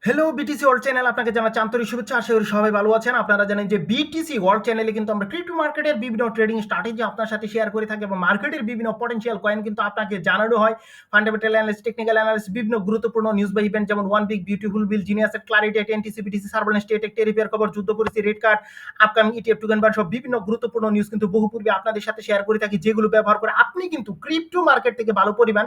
Hello BTC world channel আপনাকে জানাচ্ছি আন্তরিক শুভেচ্ছা। আশা করি সবাই ভালো আছেন। আপনারা জানেন যে বিটিসি ওয়ার্ল্ড চ্যানেলে কিন্তু আমরা ক্রিপ্টো মার্কেটের বিভিন্ন ট্রেডিং স্ট্র্যাটেজি আপনার সাথে শেয়ার করে থাকি এবং মার্কেটের বিভিন্ন পটেনশিয়াল কয়েন কিন্তু আপনাকে জানানো হয়। ফান্ডামেন্টাল অ্যানালিস্ট, টেকনিক্যাল অ্যানালিস্ট, বিভিন্ন গুরুত্বপূর্ণ নিউজ বা ইভেন্ট যেমন ওয়ান বিগ বিউটিফুল বিল, জিনিয়াসের ক্লারিটি, এনটিসি, বিটিসি, সার্ভেলেন্স, টেটেক, টেরিফের খবর, যুদ্ধ পরিস্থিতি, red card, upcoming ETF token বার সব বিভিন্ন গুরুত্বপূর্ণ নিউজ কিন্তু বহু পূর্বে আপনাদের সাথে শেয়ার করে থাকি, যেগুলো ব্যবহার করে আপনি কিন্তু ক্রিপ্টো মার্কেট থেকে ভালো পরিমাণ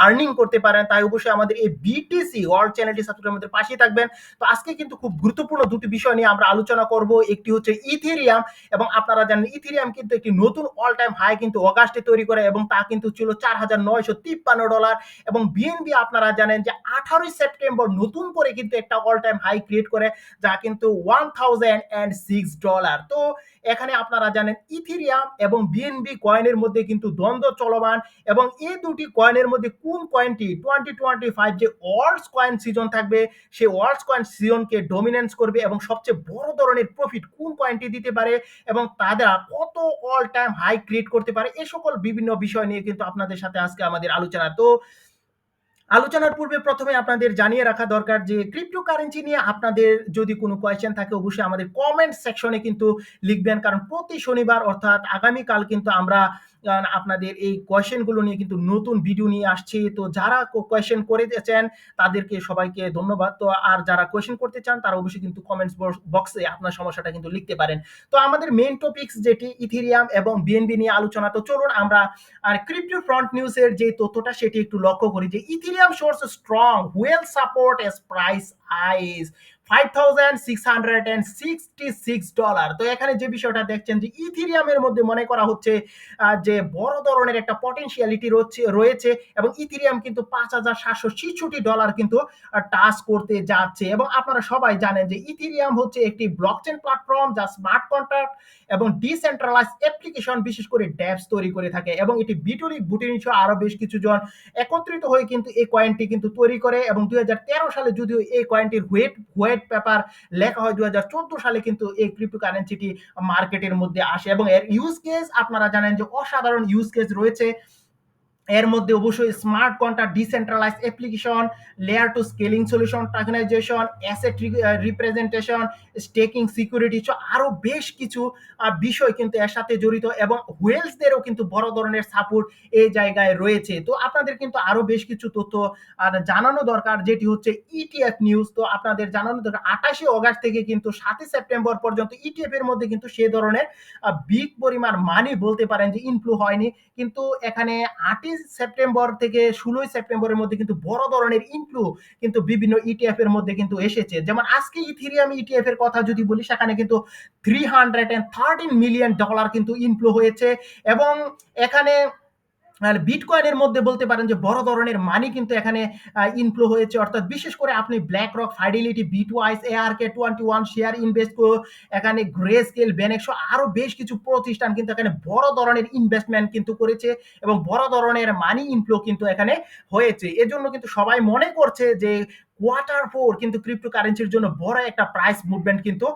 আর্নিং করতে পারেন। তাই অবশ্যই আমাদের এই বিটিসি ওয়ার্ল্ড চ্যানেলটি সাবস্ক্রাইব আমাদের পাশেই থাকবেন। তো আজকে কিন্তু খুব গুরুত্বপূর্ণ দুটি বিষয় নিয়ে আমরা আলোচনা করব। একটি হচ্ছে ইথেরিয়াম, এবং আপনারা জানেন ইথেরিয়াম কিন্তু একটি নতুন অল টাইম হাই কিন্তু অগাস্টে তৈরি করে এবং তা কিন্তু ছিল $4,953। এবং বিএনবি আপনারা জানেন যে 18 সেপ্টেম্বর নতুন করে কিন্তু একটা অল টাইম হাই ক্রিয়েট করে, যা কিন্তু $1,006। তো এখানে আপনারা জানেন ইথেরিয়াম এবং বিএনবি কয়েনের মধ্যে কিন্তু দ্বন্দ্ব চলমান, এবং এই দুটি কয়েনের মধ্যে কোন কয়েনটি 2025 যে ওয়ার্ল্ডস কয়েন সিজন থাকবে সে ওয়ার্ল্ডস কয়েন সিজনকে ডমিনেন্স করবে এবং সবচেয়ে বড় ধরনের প্রফিট কোন কয়েনটি দিতে পারে এবং তারা কত অল টাইম হাই ক্রিয়েট করতে পারে, এ সকল বিভিন্ন বিষয় নিয়ে কিন্তু আপনাদের সাথে আজকে আমাদের আলোচনা। তো আলোচনার পূর্বে প্রথমে আপনাদের জানিয়ে রাখা দরকার যে ক্রিপ্টোকারেন্সি নিয়ে আপনাদের যদি কোনো কোয়েশ্চেন থাকে অবশ্যই আমাদের কমেন্ট সেকশনে কিন্তু লিখবেন, কারণ প্রতি শনিবার অর্থাৎ আগামীকাল কিন্তু আমরা আপনাদের এই কোয়েশ্চেনগুলো নিয়ে কিন্তু নতুন ভিডিও নিয়ে আসছি। তো যারা কোয়েশ্চেন করেছেন তাদেরকে সবাইকে ধন্যবাদ। তো আর যারা কোয়েশ্চেন করতে চান তারা অবশ্যই কিন্তু কমেন্টস বক্সে আপনার সমস্যাটা কিন্তু লিখতে পারেন। তো আমাদের মেইন টপিকস যেটি ইথেরিয়াম এবং বিএনবি নিয়ে আলোচনা, তো চলুন আমরা আর ক্রিপ্টো ফ্রন্ট নিউজের যে তথ্যটা সেটি একটু লক্ষ্য করি যে Ethereum shows strong whale support as price eyes $5,666। তো এখানে যে বিষয়টা দেখছেন যে ইথেরিয়ামের মধ্যে মনে করা হচ্ছে যে বড় ধরনের একটা পটেনশিয়ালিটি রয়েছে এবং ইথেরিয়াম কিন্তু $5,766 কিন্তু টাচ করতে যাচ্ছে। এবং আপনারা সবাই জানেন যে ইথেরিয়াম হচ্ছে একটি ব্লকচেন প্ল্যাটফর্ম যা স্মার্ট কন্ট্রাক্ট এবং ডিসেন্ট্রালাইজ অ্যাপ্লিকেশন বিশেষ করে ড্যাপস তৈরি করে থাকে, এবং এটি বিটলিক বুটিনিশ আরো বেশ কিছু জন একত্রিত হয়ে কিন্তু এই কয়েনটি কিন্তু তৈরি করে। এবং 2013 সালে যদিও এই কয়েনটির হোয়াইট পেপার লেখা হয়, 2014 সালে কিন্তু এই ক্রিপ্টোকারেন্সিটি মার্কেটের মধ্যে আসে এবং এর ইউজ কেস আপনারা জানেন যে অসাধারণ ইউজ কেস রয়েছে। এর মধ্যে অবশ্যই smart contract, decentralize application, layer two scaling solution, tokenization, asset representation, staking security, আরো বেশ কিছু বিষয় কিন্তু এর সাথে জড়িত, এবং হোয়েলসদেরও কিন্তু বড় ধরনের সাপোর্ট এই জায়গায় রয়েছে। তো আপনাদের কিন্তু আরো বেশ কিছু তথ্য আর জানানো দরকার, যেটি হচ্ছে ইটিএফ নিউজ। তো আপনাদের জানানো দরকার 28 অগাস্ট থেকে কিন্তু 7 সেপ্টেম্বর পর্যন্ত ইটিএফ এর মধ্যে কিন্তু সে ধরনের বিগ পরিমাণ মানি বলতে পারেন যে ইনফ্লো হয়নি, কিন্তু এখানে 8 সেপ্টেম্বর থেকে 16 সেপ্টেম্বরের মধ্যে কিন্তু বড় ধরনের ইনফ্লো কিন্তু বিভিন্ন ইটিএফ এর মধ্যে কিন্তু এসেছে। যেমন আজকে ইথেরিয়াম ইটিএফ এর কথা যদি বলি, সেখানে কিন্তু $313 মিলিয়ন কিন্তু ইনফ্লো হয়েছে। এবং এখানে আর বিটকয়েনের মধ্যে বলতে পারেন যে বড় ধরনের মানি কিন্তু এখানে ইনফ্লো হয়েছে, অর্থাৎ বিশেষ করে আপনি BlackRock, Fidelity, Bitwise, ARK 21, share Invesco, এখানে গ্রে স্কেল, বেনেক্সো আরো বেশ কিছু প্রতিষ্ঠান কিন্তু এখানে বড় ধরনের ইনভেস্টমেন্ট কিন্তু করেছে এবং বড় ধরনের মানি ইনফ্লো কিন্তু এখানে হয়েছে। এজন্য কিন্তু সবাই মনে করছে যে কোয়ার্টার 4 কিন্তু ক্রিপ্টোকারেন্সির জন্য বড় একটা প্রাইস মুভমেন্ট কিন্তু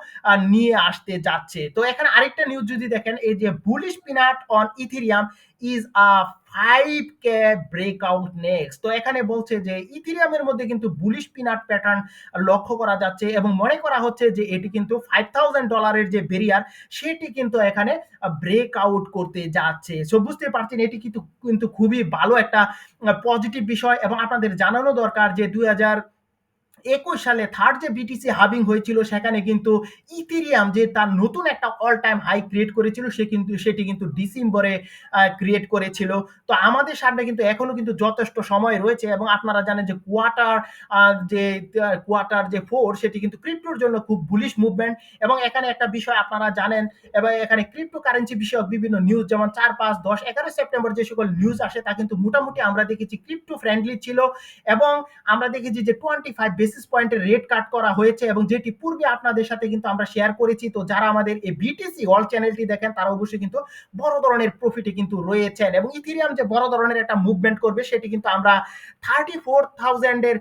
নিয়ে আসতে যাচ্ছে। তো এখানে আরেকটা নিউজ যদি দেখেন, এই যে bullish peanut on Ethereum is a 5K breakout next. তো এখানে বলছে যে ইথেরিয়ামের মধ্যে কিন্তু বুলিশ পিনাট প্যাটার্ন লক্ষ্য করা যাচ্ছে এবং মনে করা হচ্ছে যে এটি কিন্তু $5,000 যে ব্যারিয়ার সেটি কিন্তু এখানে ব্রেক আউট করতে যাচ্ছে। সো বুঝতে পারছেন এটি কিন্তু কিন্তু খুবই ভালো একটা পজিটিভ বিষয়। এবং আপনাদের জানানো দরকার যে 2021 সালে থার্ড যে বিটিসি হাবিং হয়েছিল সেখানে কিন্তু ইথেরিয়াম যে তার নতুন একটা অল টাইম হাই ক্রিয়েট করেছিল, সেটি কিন্তু ডিসেম্বরে ক্রিয়েট করেছিল। তো আমাদের সামনে কিন্তু এখনো কিন্তু যথেষ্ট সময় রয়েছে, এবং আপনারা জানেন যে কোয়ার্টার 4 সেটি কিন্তু ক্রিপ্টোর জন্য খুব বুলিশ মুভমেন্ট। এবং এখানে একটা বিষয় আপনারা জানেন, এবং এখানে ক্রিপ্টো কারেন্সি বিষয়ক বিভিন্ন নিউজ যেমন 4, 5, 10, 11 সেপ্টেম্বর যে সকল নিউজ আসে তা কিন্তু মোটামুটি আমরা দেখেছি ক্রিপ্টো ফ্রেন্ডলি ছিল। এবং আমরা দেখেছি যে 25 বেসিস পয়েন্টের রেট কাট করা হয়েছে, এবং যেটি পূর্বে আপনাদের সাথে কিন্তু আমরা শেয়ার করেছি। তো যারা আমাদের এই বিটিসি ওয়ার্ল্ড চ্যানেলটি দেখেন তারা অবশ্যই কিন্তু বড় ধরনের প্রফিটে কিন্তু রয়েছেন, এবং ইথেরিয়াম যে বড় ধরনের একটা মুভমেন্ট করবে সেটি কিন্তু আমরা 34,000 এর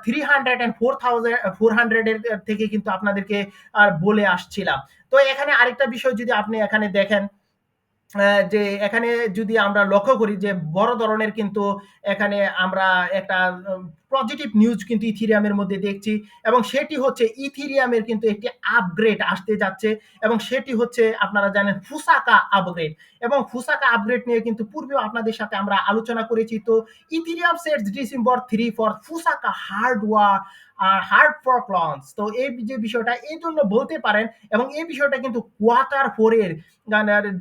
304,400 এর থেকে কিন্তু আপনাদেরকে আর বলে আসছিলাম। তো এখানে আরেকটা বিষয় যদি আপনি এখানে দেখেন, যে এখানে যদি আমরা লক্ষ্য করি যে বড় ধরনের কিন্তু এখানে আমরা একটা পজিটিভ নিউজ কিন্তু ইথিরিয়ামের মধ্যে দেখছি, এবং সেটি হচ্ছে ইথিরিয়ামের কিন্তু একটি আপগ্রেড আসতে যাচ্ছে, এবং সেটি হচ্ছে আপনারা জানেন ফুসাকা আপগ্রেড। এবং ফুসাকা আপগ্রেড নিয়ে কিন্তু পূর্বেও আপনাদের সাথে আমরা আলোচনা করেছি। তো Ethereum sets December 3 for Fusaka hard fork launch. তো এই যে বিষয়টা এই জন্য বলতে পারেন, এবং এই বিষয়টা কিন্তু কোয়ার্টার 4 এর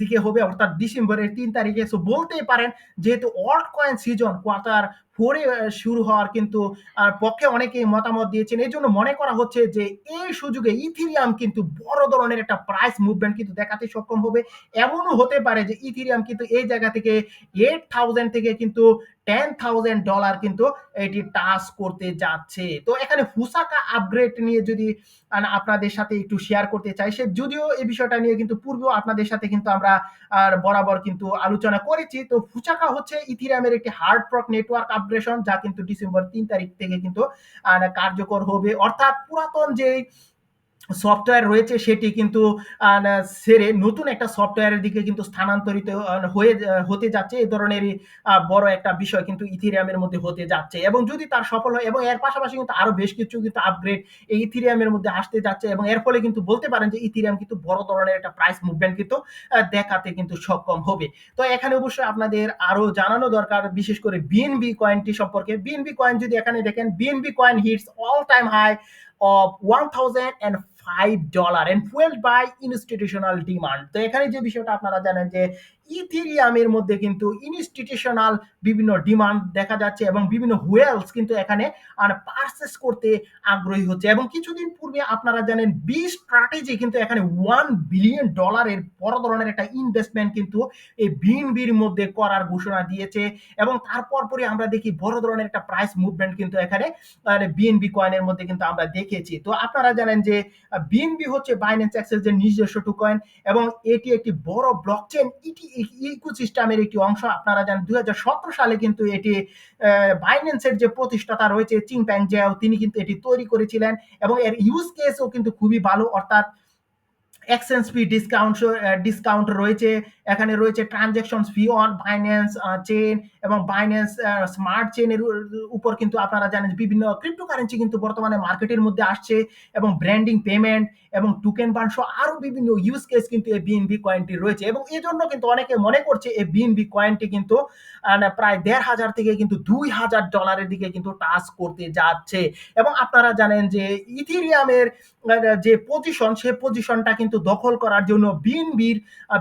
দিকে হবে, অর্থাৎ ডিসেম্বরের 3 তারিখে। সো বলতেই পারেন যেহেতু অল্ট কয়েন সিজন কোয়ার্টার 4 শুরু হওয়ার কিন্তু পক্ষে অনেকেই মতামত দিয়েছেন। এই জন্য মনে করা হচ্ছে যে এই সুযোগে ইথিরিয়াম কিন্তু বড় ধরনের একটা প্রাইস মুভমেন্ট কিন্তু দেখাতে সক্ষম হবে। এমনও হতে পারে যে ইথিরিয়াম কিন্তু এই জায়গা থেকে 8,000 থেকে কিন্তু $10,000 কিন্তু এটি টাচ করতে যাচ্ছে। তো এখানে ফুসাকা আপগ্রেড নিয়ে যদি আপনাদের সাথে একটু শেয়ার করতে চাই, সে যদিও এই বিষয়টা নিয়ে কিন্তু পূর্বেও আপনাদের সাথে কিন্তু আমরা বরাবর কিন্তু আলোচনা করেছি। তো ফুসাকা হচ্ছে ইথিরিয়ামের একটি হার্ড ফর্ক নেটওয়ার্ক আপগ্রেশন, যা কিন্তু ডিসেম্বর 3 তারিখ থেকে কিন্তু কার্যকর হবে। অর্থাৎ পুরাতন যেই সফটওয়্যার রয়েছে সেটি কিন্তু সেরে নতুন একটা সফটওয়্যারের দিকে কিন্তু স্থানান্তরিত হতে যাচ্ছে। এই ধরনেরই বড় একটা বিষয় কিন্তু ইথিরিয়ামের মধ্যে হতে যাচ্ছে, এবং যদি তার সফল হয়, এবং এর পাশাপাশি কিন্তু আরো বেশ কিছু কিন্তু আপগ্রেড এই ইথিরিয়ামের মধ্যে আসতে যাচ্ছে, এবং এর ফলে কিন্তু বলতে পারেন যে ইথিরিয়াম কিন্তু বড় ধরনের একটা প্রাইস মুভমেন্ট কিন্তু দেখাতে কিন্তু সক্ষম হবে। তো এখানে অবশ্যই আপনাদের আরো জানানো দরকার, বিশেষ করে বিএনবি কয়েনটি সম্পর্কে। বিএনবি কয়েন যদি এখানে দেখেন, BNB coin hits all time high of $1,005 and fueled by institutional demand। তো এখানে যে বিষয়টা আপনারা জানেন যে ইথিরিয়ামের মধ্যে কিন্তু ইনস্টিটিউশনাল বিভিন্ন ডিমান্ড দেখা যাচ্ছে, এবং বিভিন্ন হুয়েলস কিন্তু এখানে পারচেস করতে আগ্রহী হচ্ছে। এবং কিছুদিন পূর্বে আপনারা জানেন বি স্ট্র্যাটেজি কিন্তু এখানে $1 বিলিয়ন বড় ধরনের একটা ইনভেস্টমেন্ট কিন্তু এই বিএনবির মধ্যে করার ঘোষণা দিয়েছে, এবং তারপর পরে আমরা দেখি বড় ধরনের একটা প্রাইস মুভমেন্ট কিন্তু এখানে বিএনবি কয়েনের মধ্যে কিন্তু আমরা দেখেছি। তো আপনারা জানেন যে বিএনবি হচ্ছে বাইন্যান্স এক্সচেঞ্জের নিজস্ব টোকেন, এবং এটি একটি বড় ব্লকচেন ইকোসিস্টেমের একটি অংশ। আপনারা জানেন 2017 সালে কিন্তু এটি বাইন্যান্সের যে প্রতিষ্ঠাতা রয়েছে চিংপ্যাং জিয়াও, তিনি কিন্তু এটি তৈরি করেছিলেন, এবং এর ইউজ কেসও কিন্তু খুবই ভালো। অর্থাৎ এক্সচেঞ্জ ফি ডিসকাউন্ট রয়েছে, এখানে রয়েছে transaction fee on Binance chain, এবং বাইন্যান্স স্মার্ট চেইনের উপর কিন্তু আপনারা জানেন বিভিন্ন ক্রিপ্টোকারেন্সি কিন্তু বর্তমানে মার্কেটের মধ্যে আসছে, এবং ব্র্যান্ডিং পেমেন্ট এবং টোকেন বান্ড সহ আরো বিভিন্ন ইউজ কেস কিন্তু এই বিএনবি কয়েনটি রয়েছে। এবং এই জন্য কিন্তু অনেকে মনে করছে এই বিএনবি কয়েনটি কিন্তু প্রায় 1,500 থেকে কিন্তু $2,000 দিকে কিন্তু টাচ করতে যাচ্ছে। এবং আপনারা জানেন যে ইথিরিয়ামের যে পজিশন, সে পজিশনটা কিন্তু দখল করার জন্য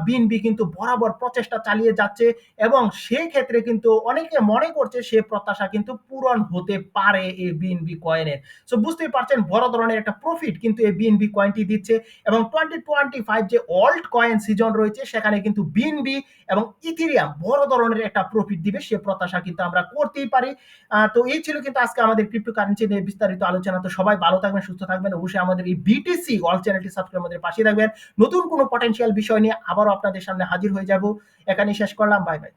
বিএনবি কিন্তু বরাবর প্রচেষ্টা চালিয়ে যাচ্ছে, এবং সেই ক্ষেত্রে কিন্তু অনেকে মনে করছে সে প্রত্যাশা কিন্তু পূরণ হতে পারে এই বিএনবি কয়েনের। সো বুঝতেই পারছেন বড় ধরনের একটা প্রফিট কিন্তু এই বিএনবি কয়েনটি দিচ্ছে, এবং 2025 যে অল্ট কয়েন সিজন রয়েছে সেখানে কিন্তু বিএনবি এবং ইথিরিয়াম বড় ধরনের একটা প্রফিট দিবে, সে প্রত্যাশা কিন্তু আমরা করতেই পারি। তো এই ছিল কিন্তু আজকে আমাদের ক্রিপ্টোকারেন্সি নিয়ে বিস্তারিত আলোচনা। তো সবাই ভালো থাকবেন, সুস্থ থাকবেন, অবশ্যই আমাদের এই বিটিসি ওয়ার্ল্ড চ্যানেলটি সাবস্ক্রাইব আমাদের পাশে থাকবেন। নতুন কোনো পটেনশিয়াল বিষয় নিয়ে আবারও আপনাদের সামনে হাজির হয়ে যাব। এখানেই শেষ করলাম। Bye bye.